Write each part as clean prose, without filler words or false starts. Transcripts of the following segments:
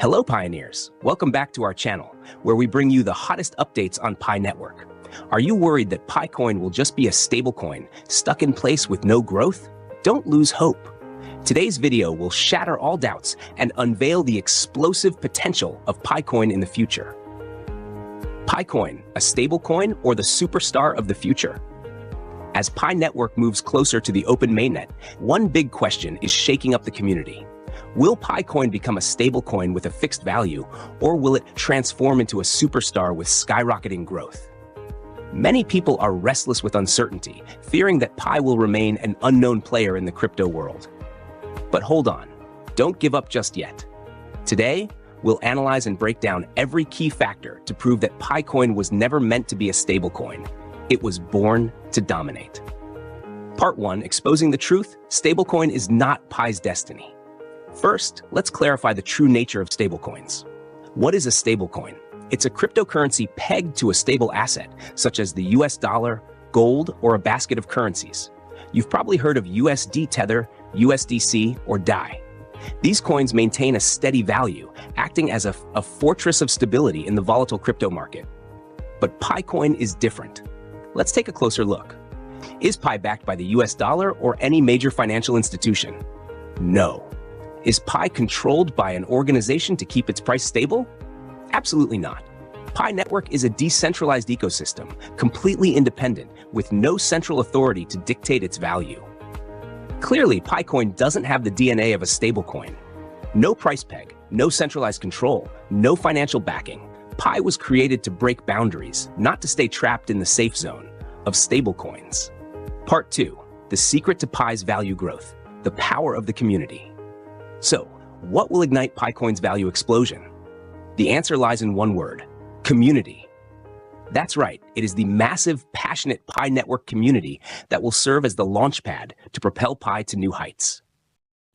Hello pioneers, welcome back to our channel, where we bring you the hottest updates on Pi Network. Are you worried that Pi Coin will just be a stablecoin, stuck in place with no growth? Don't lose hope. Today's video will shatter all doubts and unveil the explosive potential of Pi Coin in the future. Pi Coin, a stablecoin or the superstar of the future? As Pi Network moves closer to the open mainnet, one big question is shaking up the community. Will Pi Coin become a stablecoin with a fixed value, or will it transform into a superstar with skyrocketing growth? Many people are restless with uncertainty, fearing that Pi will remain an unknown player in the crypto world. But hold on, don't give up just yet. Today, we'll analyze and break down every key factor to prove that Pi Coin was never meant to be a stablecoin. It was born to dominate. Part 1, exposing the truth, stablecoin is not Pi's destiny. First, let's clarify the true nature of stablecoins. What is a stablecoin? It's a cryptocurrency pegged to a stable asset, such as the US dollar, gold, or a basket of currencies. You've probably heard of USD Tether, USDC, or DAI. These coins maintain a steady value, acting as a fortress of stability in the volatile crypto market. But Pi Coin is different. Let's take a closer look. Is Pi backed by the US dollar or any major financial institution? No. Is Pi controlled by an organization to keep its price stable? Absolutely not. Pi Network is a decentralized ecosystem, completely independent, with no central authority to dictate its value. Clearly, Pi Coin doesn't have the DNA of a stablecoin. No price peg, no centralized control, no financial backing. Pi was created to break boundaries, not to stay trapped in the safe zone of stablecoins. Part 2, the secret to Pi's value growth, the power of the community. So, what will ignite Pi Coin's value explosion? The answer lies in one word: community. That's right, it is the massive, passionate Pi Network community that will serve as the launchpad to propel Pi to new heights.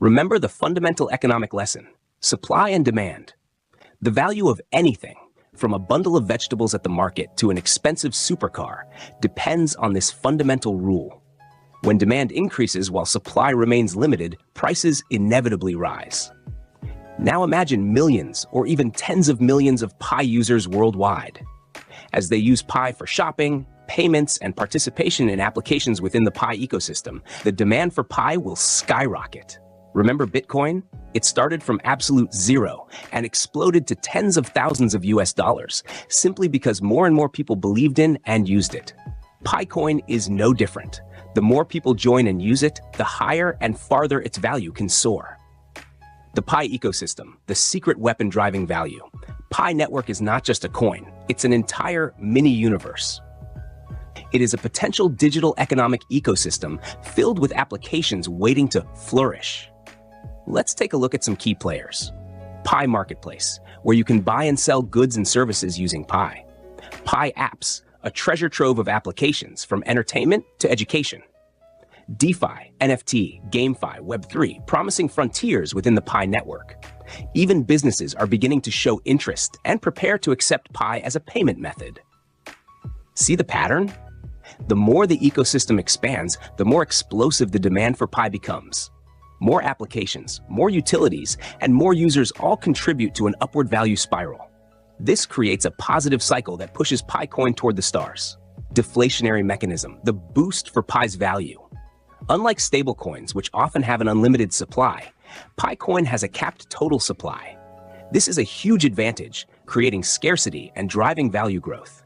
Remember the fundamental economic lesson: supply and demand. The value of anything, from a bundle of vegetables at the market to an expensive supercar, depends on this fundamental rule. When demand increases while supply remains limited, prices inevitably rise. Now imagine millions or even tens of millions of Pi users worldwide. As they use Pi for shopping, payments, and participation in applications within the Pi ecosystem, the demand for Pi will skyrocket. Remember Bitcoin? It started from absolute zero and exploded to tens of thousands of US dollars, simply because more and more people believed in and used it. Pi Coin is no different. The more people join and use it, the higher and farther its value can soar. The Pi ecosystem, the secret weapon driving value. Pi Network is not just a coin, it's an entire mini-universe. It is a potential digital economic ecosystem filled with applications waiting to flourish. Let's take a look at some key players. Pi Marketplace, where you can buy and sell goods and services using Pi. Pi Apps, a treasure trove of applications from entertainment to education. DeFi, NFT, GameFi, Web3, promising frontiers within the Pi network. Even businesses are beginning to show interest and prepare to accept Pi as a payment method. See the pattern? The more the ecosystem expands, the more explosive the demand for Pi becomes. More applications, more utilities, and more users all contribute to an upward value spiral. This creates a positive cycle that pushes Pi Coin toward the stars. Deflationary mechanism, the boost for Pi's value. Unlike stablecoins, which often have an unlimited supply, Pi Coin has a capped total supply. This is a huge advantage, creating scarcity and driving value growth.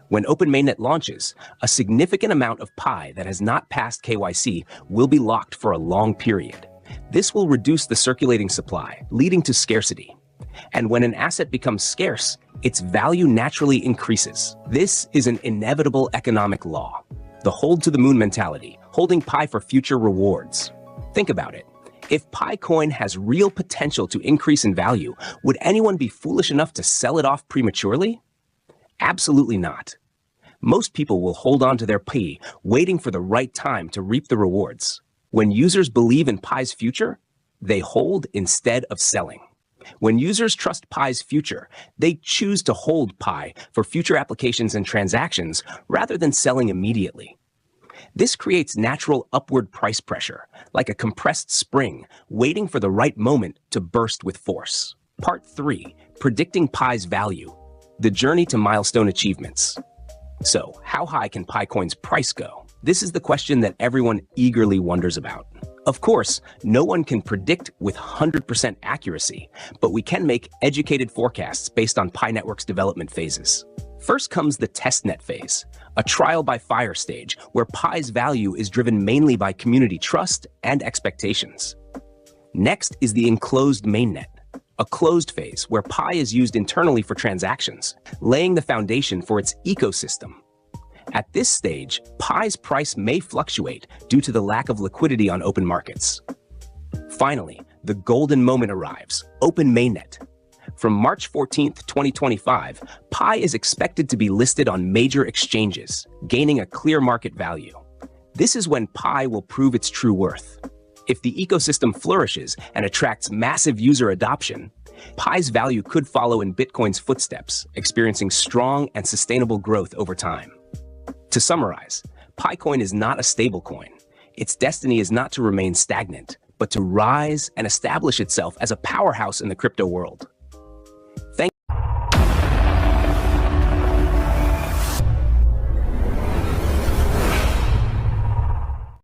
When Open Mainnet launches, a significant amount of Pi that has not passed KYC will be locked for a long period. This will reduce the circulating supply, leading to scarcity. And when an asset becomes scarce, its value naturally increases. This is an inevitable economic law. The hold to the moon mentality, holding Pi for future rewards. Think about it. If Pi Coin has real potential to increase in value, would anyone be foolish enough to sell it off prematurely? Absolutely not. Most people will hold on to their Pi, waiting for the right time to reap the rewards. When users believe in Pi's future, they hold instead of selling. When users trust Pi's future, they choose to hold Pi for future applications and transactions rather than selling immediately. This creates natural upward price pressure, like a compressed spring, waiting for the right moment to burst with force. Part 3, Predicting Pi's Value, the journey to milestone achievements. So, how high can Picoin's price go? This is the question that everyone eagerly wonders about. Of course, no one can predict with 100% accuracy, but we can make educated forecasts based on Pi Network's development phases. First comes the testnet phase, a trial by fire stage where Pi's value is driven mainly by community trust and expectations. Next is the enclosed mainnet, a closed phase where Pi is used internally for transactions, laying the foundation for its ecosystem. At this stage, Pi's price may fluctuate due to the lack of liquidity on open markets. Finally, the golden moment arrives, open mainnet. From March 14th, 2025, Pi is expected to be listed on major exchanges, gaining a clear market value. This is when Pi will prove its true worth. If the ecosystem flourishes and attracts massive user adoption, Pi's value could follow in Bitcoin's footsteps, experiencing strong and sustainable growth over time. To summarize, Picoin is not a stablecoin. Its destiny is not to remain stagnant, but to rise and establish itself as a powerhouse in the crypto world.